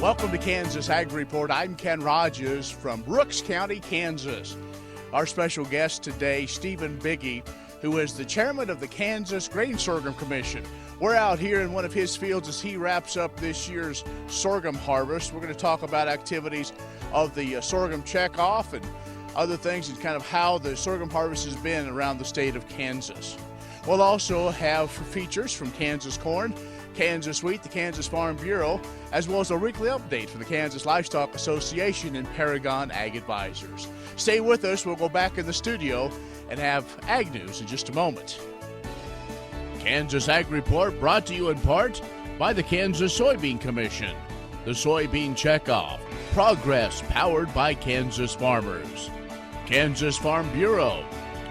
Welcome to Kansas Ag Report. I'm Ken Rogers from Rooks County, Kansas. Our special guest today, Stephen Bigge, who is the chairman of the Kansas Grain Sorghum Commission. We're out here in one of his fields as he wraps up this year's sorghum harvest. We're going to talk about activities of the sorghum checkoff and other things and kind of how the sorghum harvest has been around the state of Kansas. We'll also have features from Kansas Corn, Kansas Wheat, the Kansas Farm Bureau, as well as a weekly update from the Kansas Livestock Association and Paragon Ag Advisors. Stay with us. We'll go back in the studio and have ag news in just a moment. Kansas Ag Report brought to you in part by the Kansas Soybean Commission, the Soybean Checkoff, progress powered by Kansas farmers. Kansas Farm Bureau,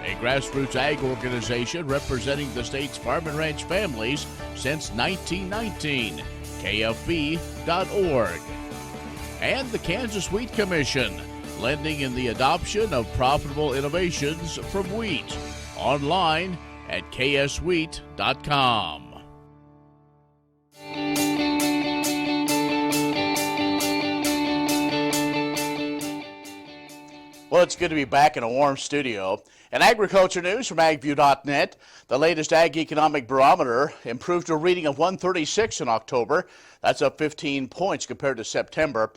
a grassroots ag organization representing the state's farm and ranch families since 1919, KFB.org. And the Kansas Wheat Commission, lending in the adoption of profitable innovations from wheat, online at kswheat.com. Well, it's good to be back in a warm studio. And agriculture news from agview.net. The latest Ag Economic Barometer improved to a reading of 136 in October. That's up 15 points compared to September.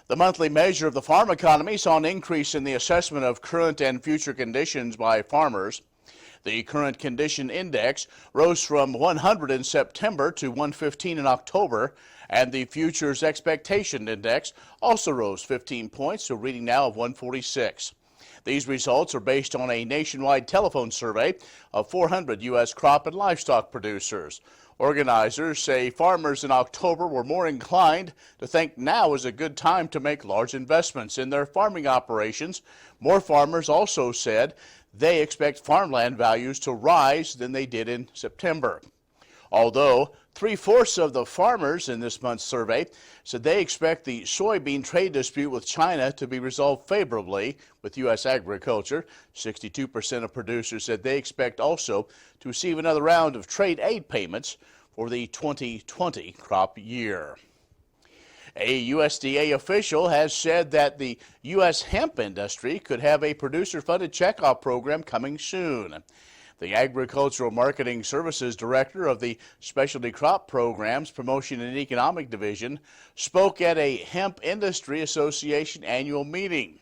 The monthly measure of the farm economy saw an increase in the assessment of current and future conditions by farmers. The current condition index rose from 100 in September to 115 in October, and the futures expectation index also rose 15 points to a reading now of 146. These results are based on a nationwide telephone survey of 400 U.S. crop and livestock producers. Organizers say farmers in October were more inclined to think now is a good time to make large investments in their farming operations. More farmers also said they expect farmland values to rise than they did in September. Although 3/4 of the farmers in this month's survey said they expect the soybean trade dispute with China to be resolved favorably with U.S. agriculture. 62% of producers said they expect also to receive another round of trade aid payments for the 2020 crop year. A USDA official has said that the U.S. hemp industry could have a producer-funded checkoff program coming soon. The Agricultural Marketing Services Director of the Specialty Crop Programs Promotion and Economic Division spoke at a Hemp Industry Association annual meeting.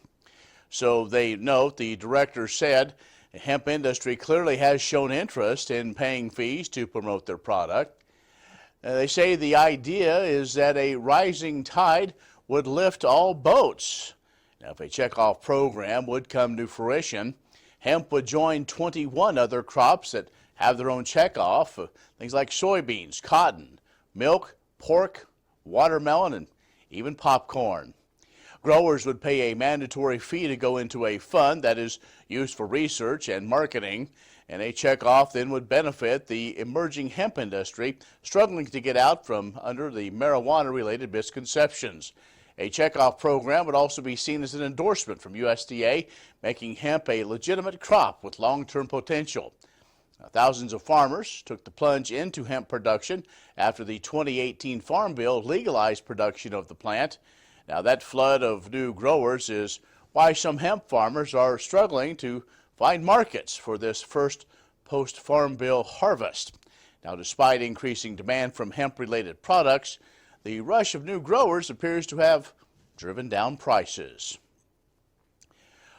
So they note, the director said, the hemp industry clearly has shown interest in paying fees to promote their product. They say the idea is that a rising tide would lift all boats. Now, if a checkoff program would come to fruition, hemp would join 21 other crops that have their own checkoff, things like soybeans, cotton, milk, pork, watermelon, and even popcorn. Growers would pay a mandatory fee to go into a fund that is used for research and marketing, and a checkoff then would benefit the emerging hemp industry struggling to get out from under the marijuana-related misconceptions. A checkoff program would also be seen as an endorsement from USDA, making hemp a legitimate crop with long-term potential. Now, thousands of farmers took the plunge into hemp production after the 2018 Farm Bill legalized production of the plant. Now, that flood of new growers is why some hemp farmers are struggling to find markets for this first post-Farm Bill harvest. Now, despite increasing demand from hemp-related products, the rush of new growers appears to have driven down prices.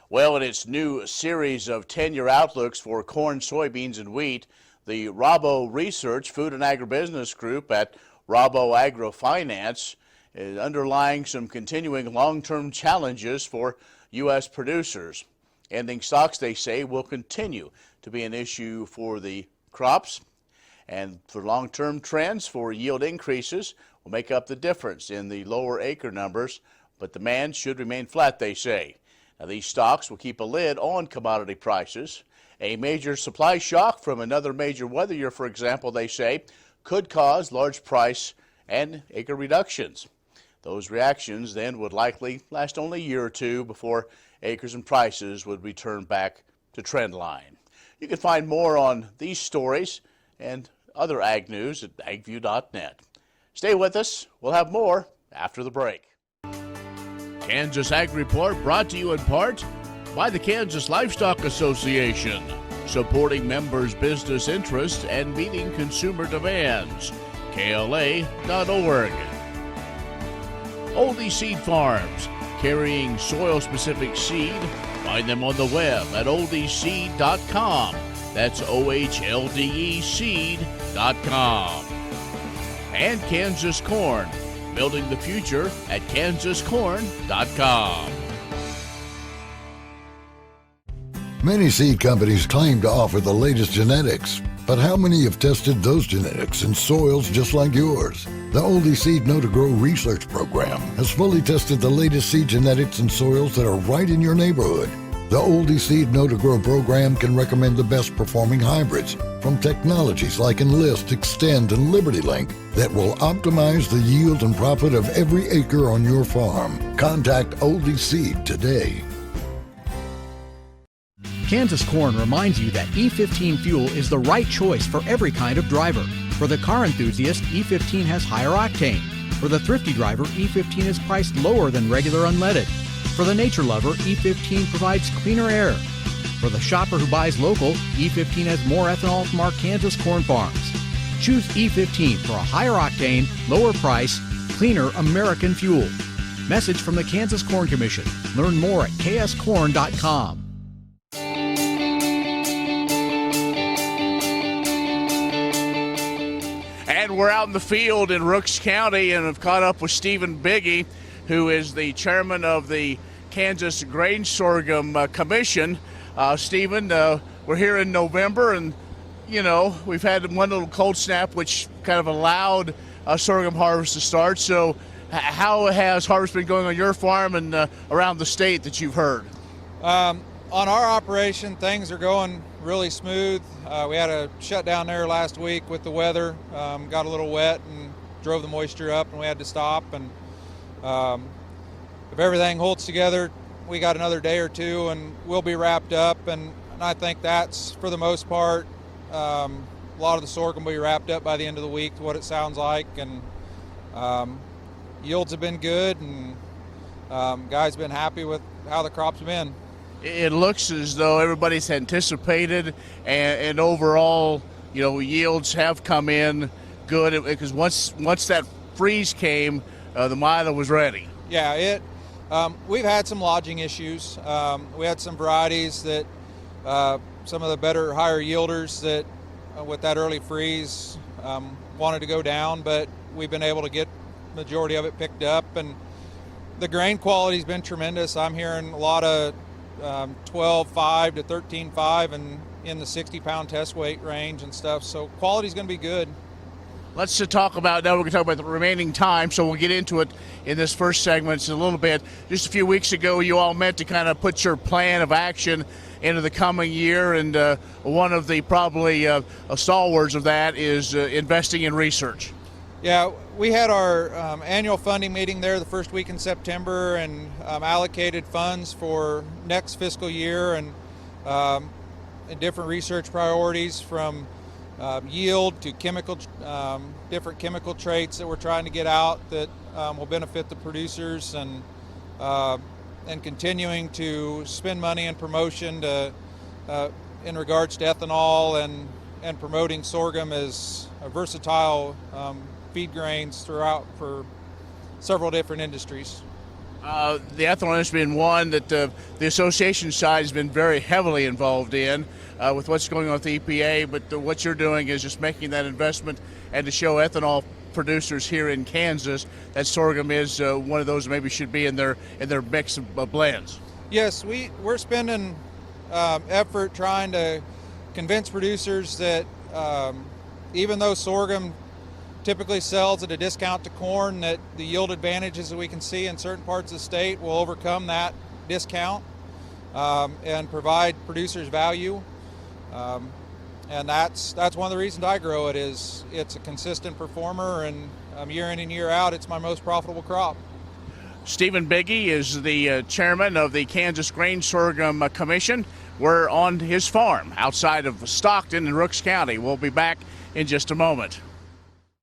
Well, in its new series of 10-year outlooks for corn, soybeans, and wheat, the Rabo Research Food and Agribusiness Group at Rabo Agrofinance is underlying some continuing long-term challenges for U.S. producers. Ending stocks, they say, will continue to be an issue for the crops, and for long-term trends for yield increases will make up the difference in the lower acre numbers, but demand should remain flat, they say. Now, these stocks will keep a lid on commodity prices. A major supply shock from another major weather year, for example, they say, could cause large price and acre reductions. Those reactions then would likely last only a year or two before acres and prices would return back to trend line. You can find more on these stories and other ag news at agview.net. Stay with us. We'll have more after the break. Kansas Ag Report brought to you in part by the Kansas Livestock Association, supporting members' business interests and meeting consumer demands. KLA.org. Oldie Seed Farms, carrying soil-specific seed. Find them on the web at oldieseed.com. That's OHLDE seed.com. And Kansas Corn, building the future at kansascorn.com. Many seed companies claim to offer the latest genetics, but how many have tested those genetics in soils just like yours? The Oldie Seed Know to Grow research program has fully tested the latest seed genetics in soils that are right in your neighborhood. The Oldie Seed Know to Grow program can recommend the best performing hybrids from technologies like Enlist, Extend, and Liberty Link that will optimize the yield and profit of every acre on your farm. Contact Oldie Seed today. Kansas Corn reminds you that E15 fuel is the right choice for every kind of driver. For the car enthusiast, E15 has higher octane. For the thrifty driver, E15 is priced lower than regular unleaded. For the nature lover, E15 provides cleaner air. For the shopper who buys local, E15 has more ethanol from our Kansas corn farms. Choose E15 for a higher octane, lower price, cleaner American fuel. Message from the Kansas Corn Commission. Learn more at kscorn.com. And we're out in the field in Rooks County and have caught up with Stephen Bigge, who is the chairman of the Kansas Grain Sorghum Commission. Stephen, we're here in November, and, you know, we've had one little cold snap which kind of allowed sorghum harvest to start. So how has harvest been going on your farm and around the state that you've heard? On our operation, things are going really smooth. We had a shutdown there last week with the weather. Got a little wet and drove the moisture up, and we had to stop. And if everything holds together, we got another day or two and we'll be wrapped up. And I think that's, for the most part, a lot of the sorghum will be wrapped up by the end of the week, what it sounds like. And yields have been good, and guys been happy with how the crop's been. It looks as though everybody's anticipated, and overall, you know, yields have come in good, because once that freeze came, the milo was ready. Yeah, we've had some lodging issues. We had some varieties that some of the better, higher yielders that with that early freeze wanted to go down, but we've been able to get majority of it picked up, and the grain quality's been tremendous. I'm hearing a lot of 12.5 to 13.5 and in the 60-pound test weight range and stuff. So quality's going to be good. Let's talk about, now we're going to talk about the remaining time, so we'll get into it in this first segment in a little bit. Just a few weeks ago, you all met to kind of put your plan of action into the coming year, and one of the probably stalwarts of that is investing in research. Yeah, we had our annual funding meeting there the first week in September, and allocated funds for next fiscal year and different research priorities, from yield to chemical, different chemical traits that we're trying to get out that will benefit the producers, and continuing to spend money in promotion to, in regards to ethanol and promoting sorghum as a versatile feed grains throughout for several different industries. The ethanol industry has been one that the association side has been very heavily involved in with what's going on with the EPA, but what you're doing is just making that investment and to show ethanol producers here in Kansas that sorghum is one of those that maybe should be in their mix of blends. Yes, we're spending effort trying to convince producers that even though sorghum typically sells at a discount to corn, that the yield advantages that we can see in certain parts of the state will overcome that discount and provide producers value. And that's one of the reasons I grow it. Is it's a consistent performer, and year in and year out, it's my most profitable crop. Stephen Bigge is the chairman of the Kansas Grain Sorghum Commission. We're on his farm outside of Stockton in Rooks County. We'll be back in just a moment.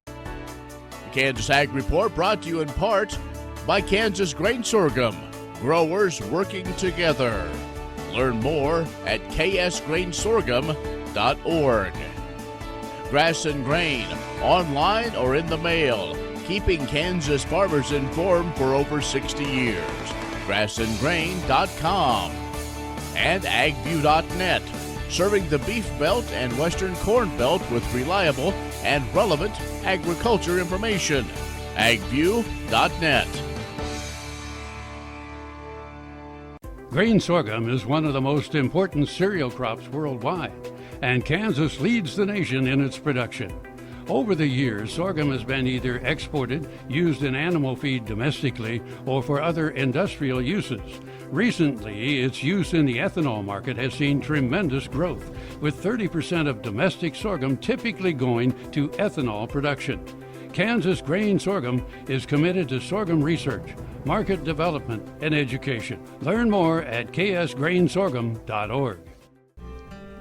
The Kansas Ag Report brought to you in part by Kansas Grain Sorghum, growers working together. Learn more at ksgrainsorghum.org. Grass and Grain, online or in the mail, keeping Kansas farmers informed for over 60 years. grassandgrain.com. And agview.net, serving the Beef Belt and Western Corn Belt with reliable and relevant agriculture information. agview.net. Grain sorghum is one of the most important cereal crops worldwide, and Kansas leads the nation in its production. Over the years, sorghum has been either exported, used in animal feed domestically, or for other industrial uses. Recently, its use in the ethanol market has seen tremendous growth, with 30% of domestic sorghum typically going to ethanol production. Kansas Grain Sorghum is committed to sorghum research, market development, and education. Learn more at ksgrainsorghum.org.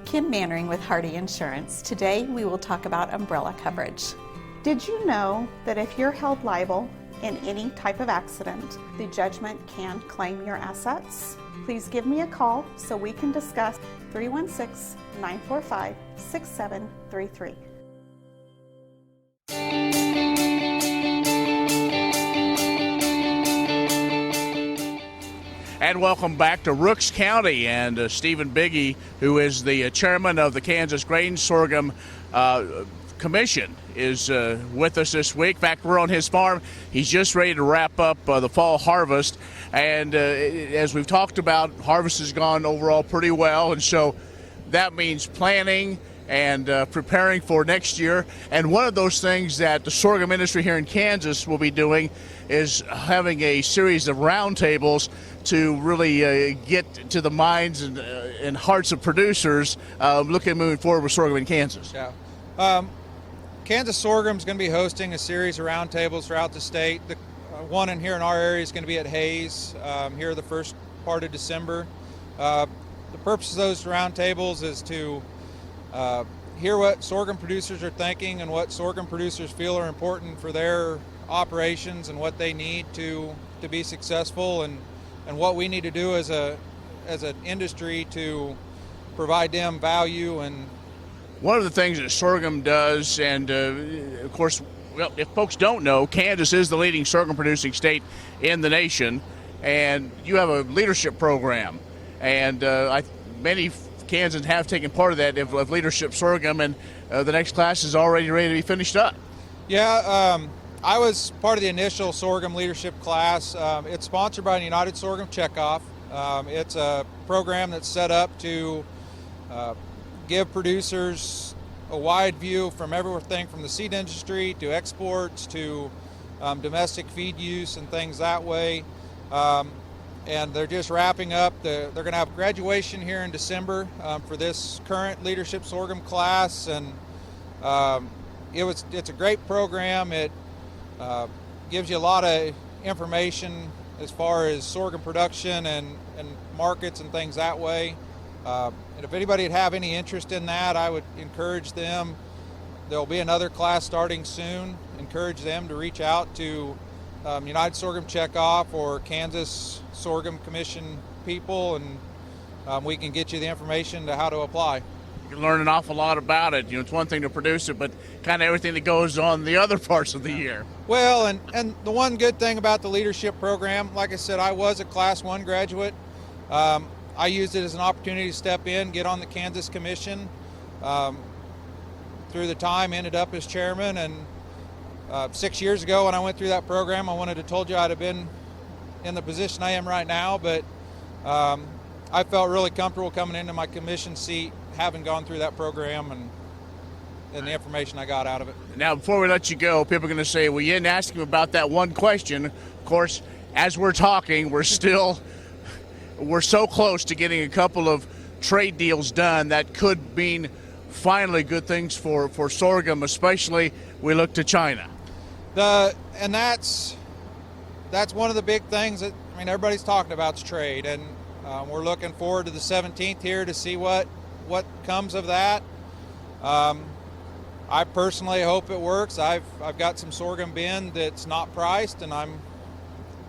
Kim Mannering with Hardy Insurance. Today we will talk about umbrella coverage. Did you know that if you're held liable in any type of accident, the judgment can claim your assets? Please give me a call so we can discuss. 316-945-6733. And welcome back to Rooks County, and Stephen Bigge, who is the chairman of the Kansas Grain Sorghum Commission, is with us this week. In fact, we're on his farm. He's just ready to wrap up the fall harvest, and as we've talked about, harvest has gone overall pretty well, and so that means planning and preparing for next year. And one of those things that the sorghum industry here in Kansas will be doing is having a series of roundtables to really get to the minds and hearts of producers moving forward with sorghum in Kansas. Yeah. Kansas Sorghum is going to be hosting a series of roundtables throughout the state. The one in here in our area is going to be at Hayes here the first part of December. The purpose of those roundtables is to hear what sorghum producers are thinking and what sorghum producers feel are important for their operations and what they need to be successful, and what we need to do as an industry to provide them value. And one of the things that sorghum does, and of course, well, if folks don't know, Kansas is the leading sorghum producing state in the nation, and you have a leadership program, and many Kansans have taken part of that of leadership sorghum, and the next class is already ready to be finished up. Yeah, I was part of the initial sorghum leadership class. It's sponsored by the United Sorghum Checkoff. It's a program that's set up to give producers a wide view from everything from the seed industry to exports to domestic feed use and things that way. And they're just wrapping up. They're going to have graduation here in December for this current leadership sorghum class, and it's a great program. It gives you a lot of information as far as sorghum production and markets and things that way. And if anybody would have any interest in that, I would encourage them. There'll be another class starting soon. Encourage them to reach out to United Sorghum Checkoff or Kansas Sorghum Commission people, and we can get you the information to how to apply. You can learn an awful lot about it. It's one thing to produce it, but kind of everything that goes on the other parts of the year. Well, and the one good thing about the leadership program, like I said, I was a Class 1 graduate. I used it as an opportunity to step in, get on the Kansas Commission. Through the time, ended up as chairman, and 6 years ago when I went through that program, I wanted to told you I'd have been in the position I am right now, but I felt really comfortable coming into my commission seat, having gone through that program and the information I got out of it. Now, before we let you go, people are going to say, well, you didn't ask him about that one question. Of course, as we're talking, we're so close to getting a couple of trade deals done that could mean finally good things for sorghum, especially we look to China. And that's one of the big things that everybody's talking about is trade, and we're looking forward to the 17th here to see what comes of that. I personally hope it works. I've got some sorghum bin that's not priced, and I'm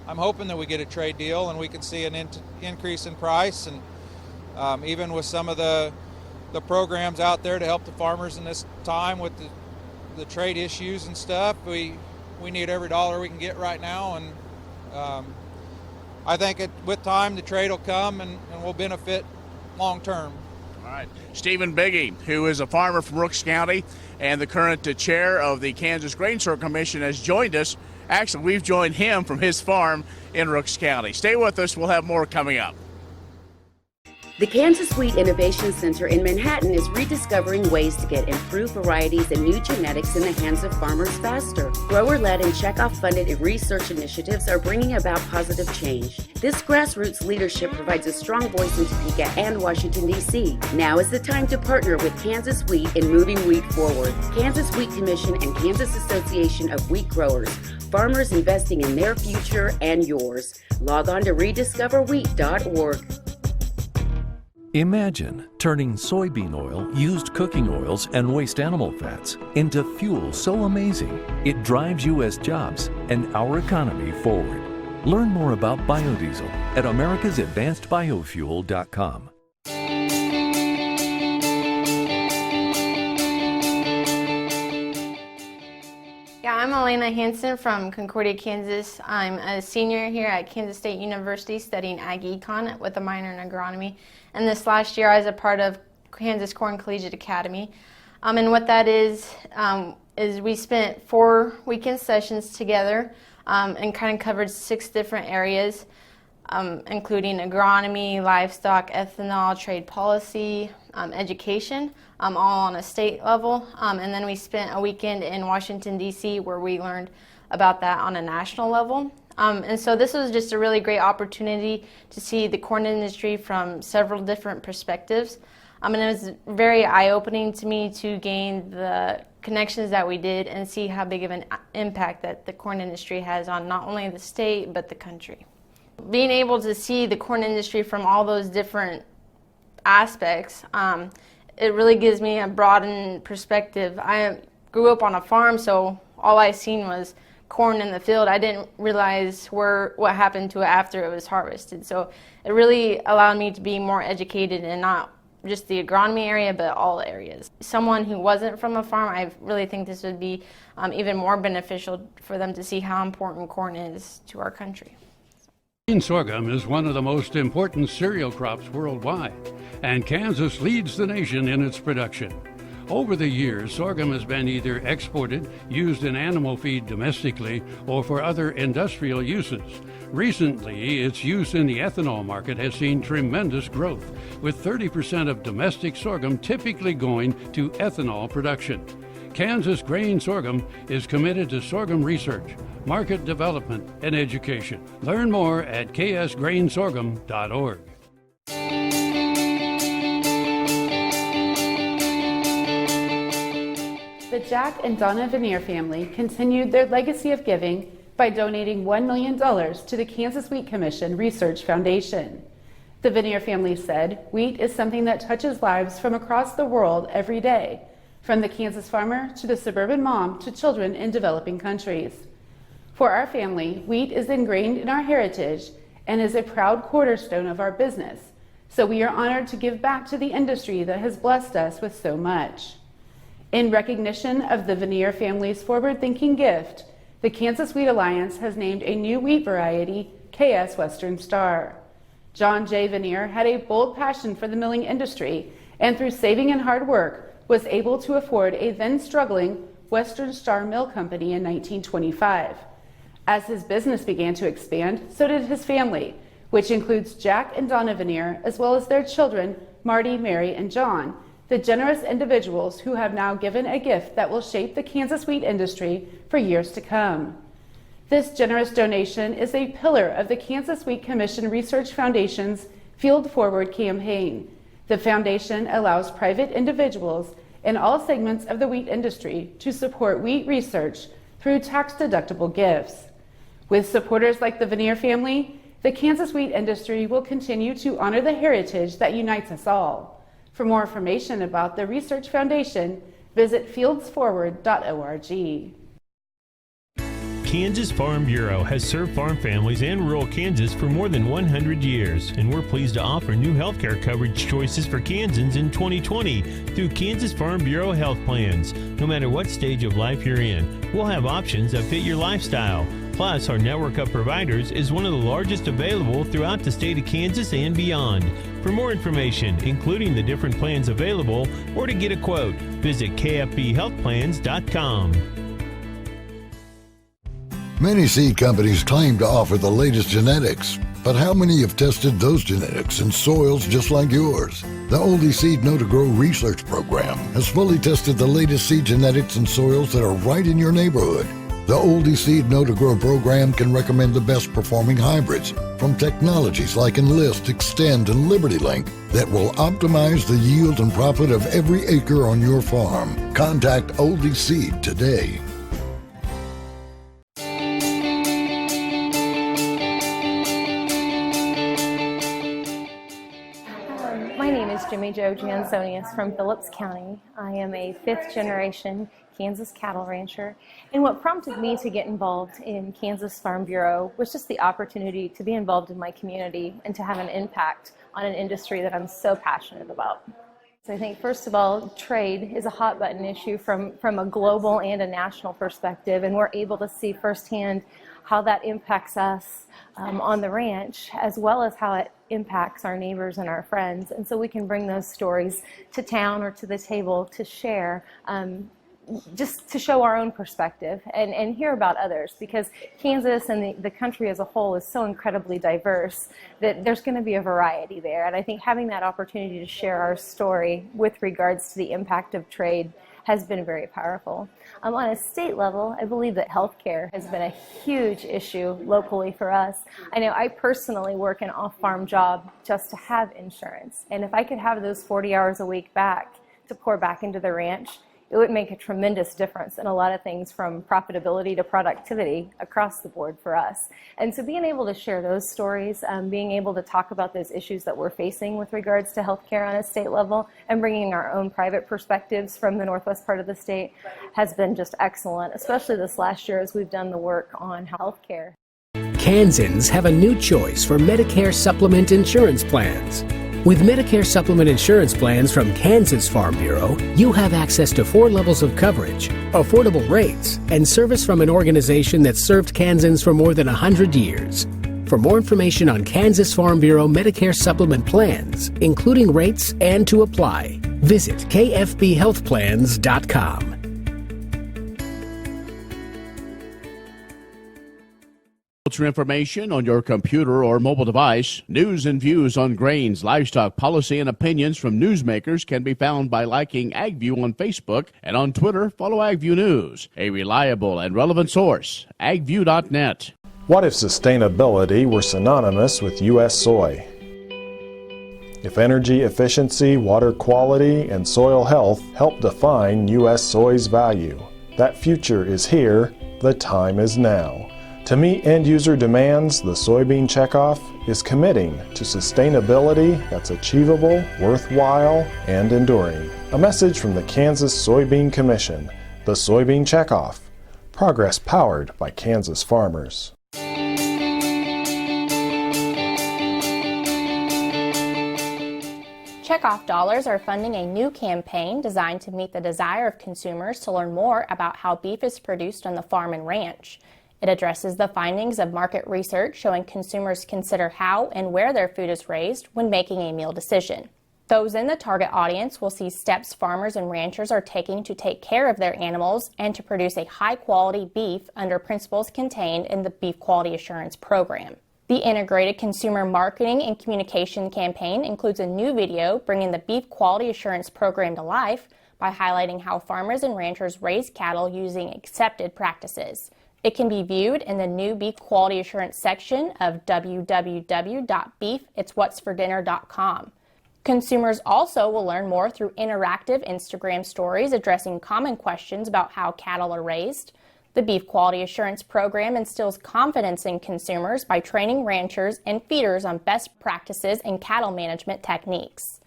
I'm hoping that we get a trade deal and we can see an increase in price, and even with some of the programs out there to help the farmers in this time with the trade issues and stuff, we need every dollar we can get right now, and I think with time the trade will come and will benefit long term. All right. Stephen Bigge, who is a farmer from Rooks County and the current chair of the Kansas Grain Sorghum Commission, has joined us. Actually, we've joined him from his farm in Rooks County. Stay with us. We'll have more coming up. The Kansas Wheat Innovation Center in Manhattan is rediscovering ways to get improved varieties and new genetics in the hands of farmers faster. Grower-led and checkoff-funded research initiatives are bringing about positive change. This grassroots leadership provides a strong voice in Topeka and Washington, D.C. Now is the time to partner with Kansas Wheat in moving wheat forward. Kansas Wheat Commission and Kansas Association of Wheat Growers. Farmers investing in their future and yours. Log on to rediscoverwheat.org. Imagine turning soybean oil, used cooking oils, and waste animal fats into fuel so amazing it drives U.S. jobs and our economy forward. Learn more about biodiesel at americasadvancedbiofuel.com. Yeah, I'm Elena Hansen from Concordia, Kansas. I'm a senior here at Kansas State University studying Ag Econ with a minor in agronomy. And this last year I was a part of Kansas Corn Collegiate Academy. And what that is we spent 4 weekend sessions together and kind of covered 6 different areas, including agronomy, livestock, ethanol, trade policy, education, all on a state level. And then we spent a weekend in Washington, D.C. where we learned about that on a national level. And so this was just a really great opportunity to see the corn industry from several different perspectives. And it was very eye-opening to me to gain the connections that we did and see how big of an impact that the corn industry has on not only the state but the country. Being able to see the corn industry from all those different aspects, it really gives me a broadened perspective. I grew up on a farm, so all I seen was corn in the field. I didn't realize what happened to it after it was harvested. So it really allowed me to be more educated in not just the agronomy area, but all areas. Someone who wasn't from a farm, I really think this would be even more beneficial for them to see how important corn is to our country. Grain sorghum is one of the most important cereal crops worldwide, and Kansas leads the nation in its production. Over the years, sorghum has been either exported, used in animal feed domestically, or for other industrial uses. Recently, its use in the ethanol market has seen tremendous growth, with 30% of domestic sorghum typically going to ethanol production. Kansas Grain Sorghum is committed to sorghum research, market development, and education. Learn more at ksgrainsorghum.org. The Jack and Donna Veneer family continued their legacy of giving by donating $1 million to the Kansas Wheat Commission Research Foundation. The Veneer family said, "Wheat is something that touches lives from across the world every day, from the Kansas farmer to the suburban mom to children in developing countries. For our family, wheat is ingrained in our heritage and is a proud cornerstone of our business, so we are honored to give back to the industry that has blessed us with so much." In recognition of the Veneer family's forward-thinking gift, the Kansas Wheat Alliance has named a new wheat variety, KS Western Star. John J. Veneer had a bold passion for the milling industry, and through saving and hard work, was able to afford a then-struggling Western Star Mill Company in 1925. As his business began to expand, so did his family, which includes Jack and Donna Veneer, as well as their children, Marty, Mary, and John, the generous individuals who have now given a gift that will shape the Kansas wheat industry for years to come. This generous donation is a pillar of the Kansas Wheat Commission Research Foundation's Field Forward campaign. The foundation allows private individuals in all segments of the wheat industry to support wheat research through tax-deductible gifts. With supporters like the Veneer family, the Kansas wheat industry will continue to honor the heritage that unites us all. For more information about the Research Foundation, visit fieldsforward.org. Kansas Farm Bureau has served farm families and rural Kansas for more than 100 years, and we're pleased to offer new healthcare coverage choices for Kansans in 2020 through Kansas Farm Bureau health plans. No matter what stage of life you're in, we'll have options that fit your lifestyle. Plus, our network of providers is one of the largest available throughout the state of Kansas and beyond. For more information, including the different plans available, or to get a quote, visit kfbhealthplans.com. Many seed companies claim to offer the latest genetics, but how many have tested those genetics in soils just like yours? The Oldie Seed Know to Grow research program has fully tested the latest seed genetics in soils that are right in your neighborhood. The Oldie Seed Know to Grow program can recommend the best performing hybrids from technologies like Enlist, Extend, and Liberty Link that will optimize the yield and profit of every acre on your farm. Contact Oldie Seed today. My name is Jimmy Jo Jansonius from Phillips County. I am a fifth-generation Kansas cattle rancher, and what prompted me to get involved in Kansas Farm Bureau was just the opportunity to be involved in my community and to have an impact on an industry that I'm so passionate about. So I think, first of all, trade is a hot-button issue from a global and a national perspective, and we're able to see firsthand how that impacts us on the ranch, as well as how it impacts our neighbors and our friends. And so we can bring those stories to town or to the table to share, just to show our own perspective and hear about others, because Kansas and the country as a whole is so incredibly diverse that there's going to be a variety there. And I think having that opportunity to share our story with regards to the impact of trade has been very powerful. On a state level, I believe that healthcare has been a huge issue locally for us. I know I personally work an off-farm job just to have insurance, and if I could have those 40 hours a week back to pour back into the ranch, it would make a tremendous difference in a lot of things, from profitability to productivity across the board for us. And so being able to share those stories, being able to talk about those issues that we're facing with regards to healthcare on a state level, and bringing our own private perspectives from the northwest part of the state has been just excellent, especially this last year as we've done the work on healthcare. Kansans have a new choice for Medicare supplement insurance plans. With Medicare supplement insurance plans from Kansas Farm Bureau, you have access to 4 levels of coverage, affordable rates, and service from an organization that's served Kansans for more than 100 years. For more information on Kansas Farm Bureau Medicare supplement plans, including rates and to apply, visit kfbhealthplans.com. Information on your computer or mobile device. News and views on grains, livestock, policy, and opinions from newsmakers can be found by liking AgView on Facebook, and on Twitter, follow AgView News, a reliable and relevant source, agview.net. What if sustainability were synonymous with U.S. soy? If energy efficiency, water quality, and soil health help define U.S. soy's value, that future is here, the time is now. To meet end-user demands, the Soybean Checkoff is committing to sustainability that's achievable, worthwhile, and enduring. A message from the Kansas Soybean Commission, the Soybean Checkoff, progress powered by Kansas farmers. Checkoff dollars are funding a new campaign designed to meet the desire of consumers to learn more about how beef is produced on the farm and ranch. It addresses the findings of market research showing consumers consider how and where their food is raised when making a meal decision. Those in the target audience will see steps farmers and ranchers are taking to take care of their animals and to produce a high-quality beef under principles contained in the Beef Quality Assurance Program. The Integrated Consumer Marketing and Communication campaign includes a new video bringing the Beef Quality Assurance Program to life by highlighting how farmers and ranchers raise cattle using accepted practices. It can be viewed in the new Beef Quality Assurance section of www.beefitswhatsfordinner.com. Consumers also will learn more through interactive Instagram stories addressing common questions about how cattle are raised. The Beef Quality Assurance Program instills confidence in consumers by training ranchers and feeders on best practices and cattle management techniques.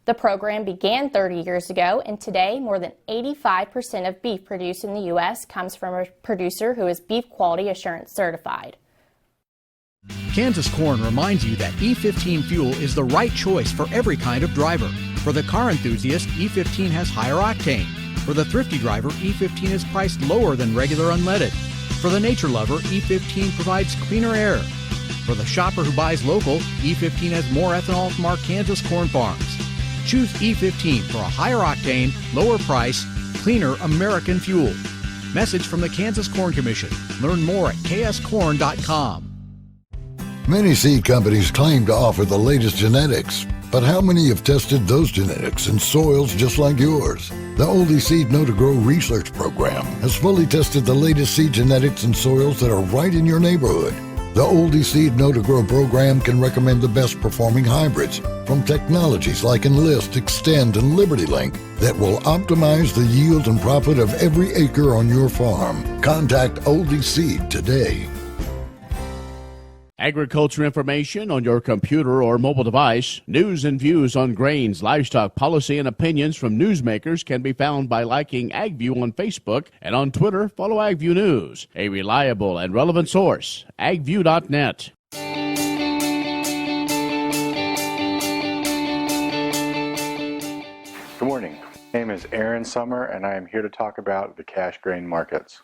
The program began 30 years ago, and today more than 85% of beef produced in the U.S. comes from a producer who is Beef Quality Assurance certified. Kansas Corn reminds you that E15 fuel is the right choice for every kind of driver. For the car enthusiast, E15 has higher octane. For the thrifty driver, E15 is priced lower than regular unleaded. For the nature lover, E15 provides cleaner air. For the shopper who buys local, E15 has more ethanol from our Kansas corn farms. Choose E15 for a higher octane, lower price, cleaner American fuel. Message from the Kansas Corn Commission. Learn more at kscorn.com. Many seed companies claim to offer the latest genetics, but how many have tested those genetics in soils just like yours? The Oldie Seed Know to Grow research program has fully tested the latest seed genetics in soils that are right in your neighborhood. The Oldie Seed Know to Grow program can recommend the best performing hybrids from technologies like Enlist, Extend, and Liberty Link that will optimize the yield and profit of every acre on your farm. Contact Oldie Seed today. Agriculture information on your computer or mobile device. News and views on grains, livestock, policy, and opinions from newsmakers can be found by liking AgView on Facebook, and on Twitter, follow AgView News, a reliable and relevant source. agview.net. Good morning. My name is Aaron Summer, and I am here to talk about the cash grain markets.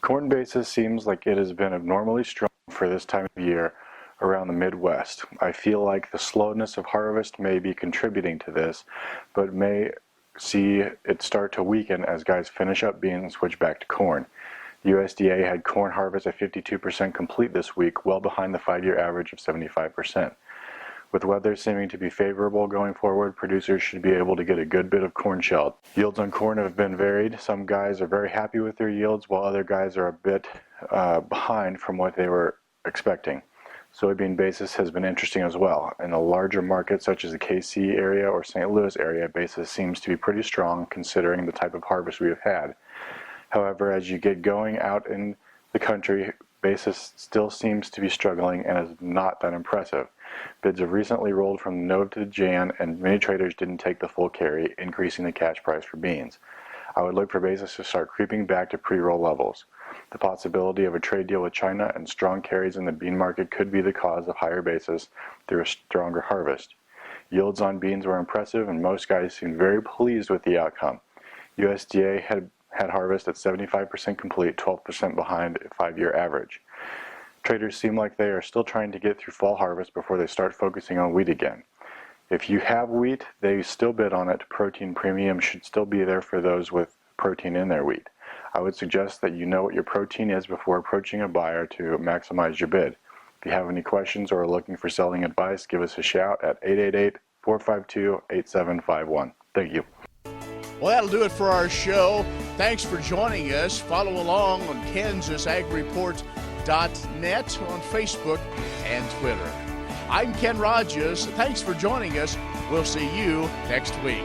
Corn basis seems like it has been abnormally strong for this time of year around the Midwest. I feel like the slowness of harvest may be contributing to this, but may see it start to weaken as guys finish up beans and switch back to corn. USDA had corn harvest at 52% complete this week, well behind the 5-year average of 75%. With weather seeming to be favorable going forward, producers should be able to get a good bit of corn shelled. Yields on corn have been varied. Some guys are very happy with their yields, while other guys are a bit behind from what they were expecting. Soybean basis has been interesting as well. In a larger market such as the KC area or St. Louis area, basis seems to be pretty strong considering the type of harvest we have had. However, as you get going out in the country, basis still seems to be struggling and is not that impressive. Bids have recently rolled from no to Jan, and many traders didn't take the full carry, increasing the cash price for beans. I would look for basis to start creeping back to pre-roll levels. The possibility of a trade deal with China and strong carries in the bean market could be the cause of higher basis through a stronger harvest. Yields on beans were impressive, and most guys seemed very pleased with the outcome. USDA had harvest at 75% complete, 12% behind a 5-year average. Traders seem like they are still trying to get through fall harvest before they start focusing on wheat again. If you have wheat, they still bid on it. Protein premium should still be there for those with protein in their wheat. I would suggest that you know what your protein is before approaching a buyer to maximize your bid. If you have any questions or are looking for selling advice, give us a shout at 888-452-8751. Thank you. Well, that'll do it for our show. Thanks for joining us. Follow along on KansasAgReport.net on Facebook and Twitter. I'm Ken Rogers. Thanks for joining us. We'll see you next week.